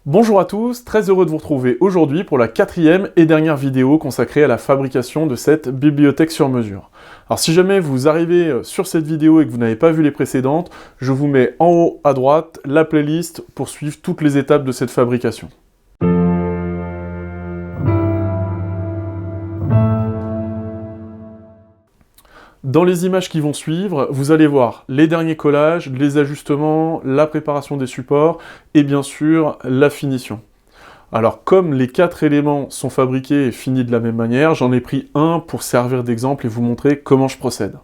Bonjour à tous, très heureux de vous retrouver aujourd'hui pour la quatrième et dernière vidéo consacrée à la fabrication de cette bibliothèque sur mesure. Alors si jamais vous arrivez sur cette vidéo et que vous n'avez pas vu les précédentes, je vous mets en haut à droite la playlist pour suivre toutes les étapes de cette fabrication. Dans les images qui vont suivre, vous allez voir les derniers collages, les ajustements, la préparation des supports et bien sûr la finition. Alors comme les 4 éléments sont fabriqués et finis de la même manière, j'en ai pris un pour servir d'exemple et vous montrer comment je procède.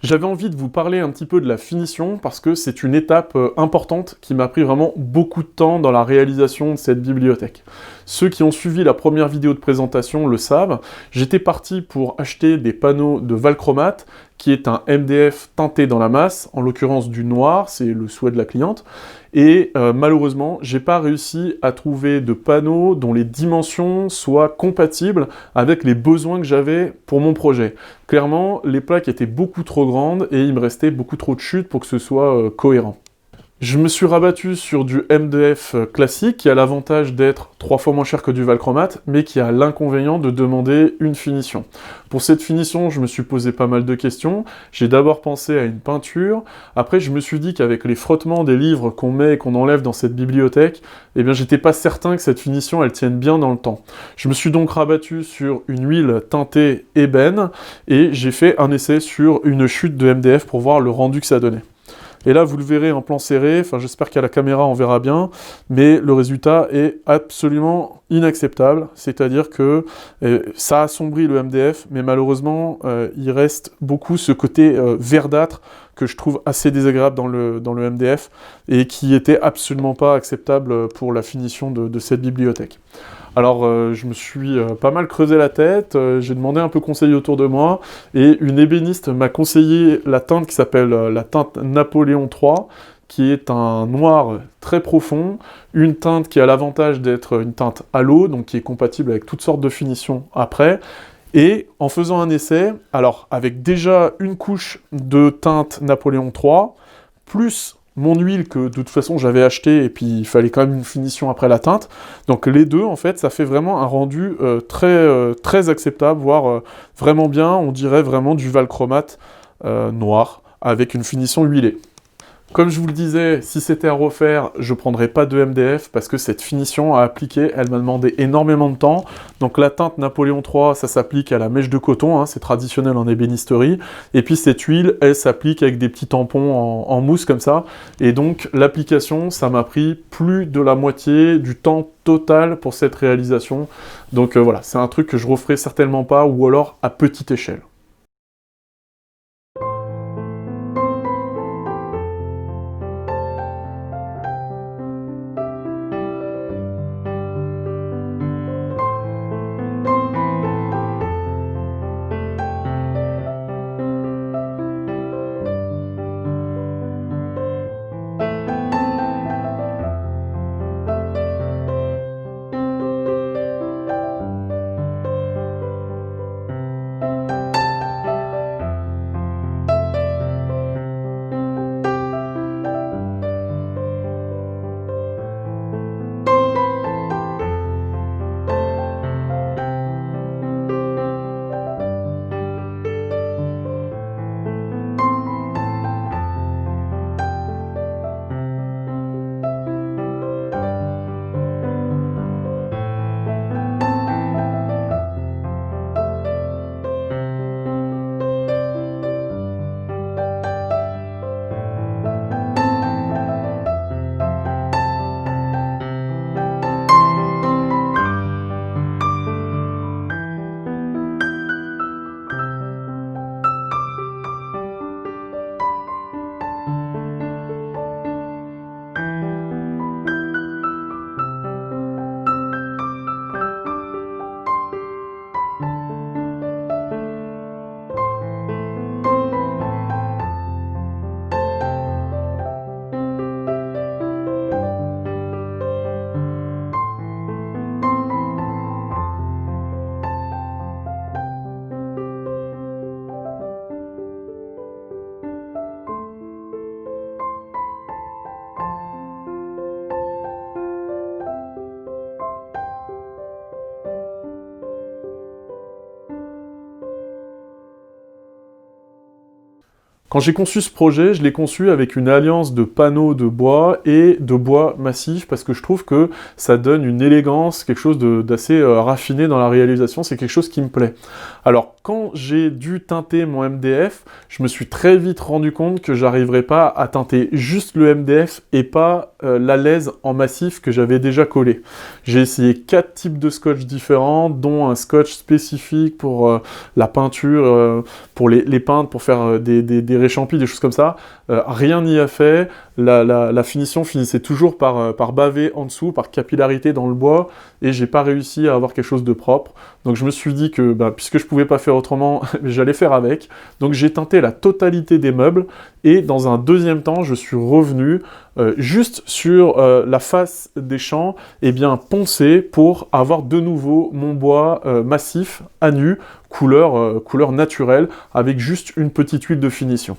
J'avais envie de vous parler un petit peu de la finition parce que c'est une étape importante qui m'a pris vraiment beaucoup de temps dans la réalisation de cette bibliothèque. Ceux qui ont suivi la première vidéo de présentation le savent, j'étais parti pour acheter des panneaux de Valchromat, qui est un MDF teinté dans la masse, en l'occurrence du noir, c'est le souhait de la cliente, et malheureusement, j'ai pas réussi à trouver de panneaux dont les dimensions soient compatibles avec les besoins que j'avais pour mon projet. Clairement, les plaques étaient beaucoup trop grandes et il me restait beaucoup trop de chutes pour que ce soit cohérent. Je me suis rabattu sur du MDF classique qui a l'avantage d'être 3 fois moins cher que du Valchromat, mais qui a l'inconvénient de demander une finition. Pour cette finition, je me suis posé pas mal de questions. J'ai d'abord pensé à une peinture, après je me suis dit qu'avec les frottements des livres qu'on met et qu'on enlève dans cette bibliothèque, eh bien j'étais pas certain que cette finition elle tienne bien dans le temps. Je me suis donc rabattu sur une huile teintée ébène, et j'ai fait un essai sur une chute de MDF pour voir le rendu que ça donnait. Et là, vous le verrez en plan serré, enfin j'espère qu'à la caméra on verra bien, mais le résultat est absolument inacceptable, c'est-à-dire que ça assombrit le MDF, mais malheureusement, il reste beaucoup ce côté verdâtre que je trouve assez désagréable dans le MDF, et qui était absolument pas acceptable pour la finition de cette bibliothèque. Alors je me suis pas mal creusé la tête, j'ai demandé un peu conseil autour de moi, et une ébéniste m'a conseillé la teinte qui s'appelle la teinte Napoléon III, qui est un noir très profond, une teinte qui a l'avantage d'être une teinte à l'eau, donc qui est compatible avec toutes sortes de finitions après. Et en faisant un essai, alors avec déjà une couche de teinte Napoléon III, plus mon huile que de toute façon j'avais acheté, et puis il fallait quand même une finition après la teinte. Donc les deux, en fait, ça fait vraiment un rendu très acceptable, voire vraiment bien, on dirait vraiment du Valchromat noir, avec une finition huilée. Comme je vous le disais, si c'était à refaire, je prendrais pas de MDF parce que cette finition à appliquer, elle m'a demandé énormément de temps. Donc la teinte Napoléon III, ça s'applique à la mèche de coton, hein, c'est traditionnel en ébénisterie. Et puis cette huile, elle s'applique avec des petits tampons en mousse comme ça. Et donc l'application, ça m'a pris plus de la moitié du temps total pour cette réalisation. Donc voilà, c'est un truc que je referai certainement pas, ou alors à petite échelle. Quand j'ai conçu ce projet, je l'ai conçu avec une alliance de panneaux de bois et de bois massif, parce que je trouve que ça donne une élégance, quelque chose d'assez raffiné dans la réalisation, c'est quelque chose qui me plaît. Alors, quand j'ai dû teinter mon MDF, je me suis très vite rendu compte que j'arriverais pas à teinter juste le MDF et pas l'alaise en massif que j'avais déjà collé. J'ai essayé 4 types de scotch différents, dont un scotch spécifique pour la peinture, pour les peindre, pour faire des réchampis, des choses comme ça. Rien n'y a fait. La finition finissait toujours par baver en dessous, par capillarité dans le bois, et j'ai pas réussi à avoir quelque chose de propre. Donc je me suis dit que, puisque je pouvais pas faire autrement, j'allais faire avec. Donc j'ai teinté la totalité des meubles, et dans un deuxième temps, je suis revenu juste sur la face des champs, et bien poncer pour avoir de nouveau mon bois massif à nu, couleur naturelle, avec juste une petite huile de finition.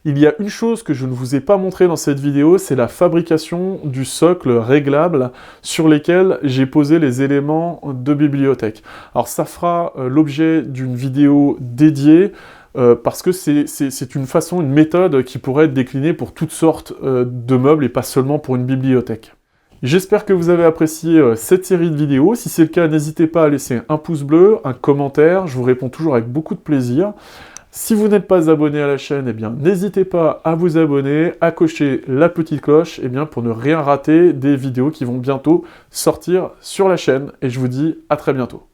Il y a une chose que je ne vous ai pas montré dans cette vidéo, c'est la fabrication du socle réglable sur lesquels j'ai posé les éléments de bibliothèque. Alors ça fera l'objet d'une vidéo dédiée, parce que c'est une façon, une méthode qui pourrait être déclinée pour toutes sortes de meubles et pas seulement pour une bibliothèque. J'espère que vous avez apprécié cette série de vidéos. Si c'est le cas, n'hésitez pas à laisser un pouce bleu, un commentaire, je vous réponds toujours avec beaucoup de plaisir. Si vous n'êtes pas abonné à la chaîne, eh bien n'hésitez pas à vous abonner, à cocher la petite cloche, eh bien, pour ne rien rater des vidéos qui vont bientôt sortir sur la chaîne. Et je vous dis à très bientôt.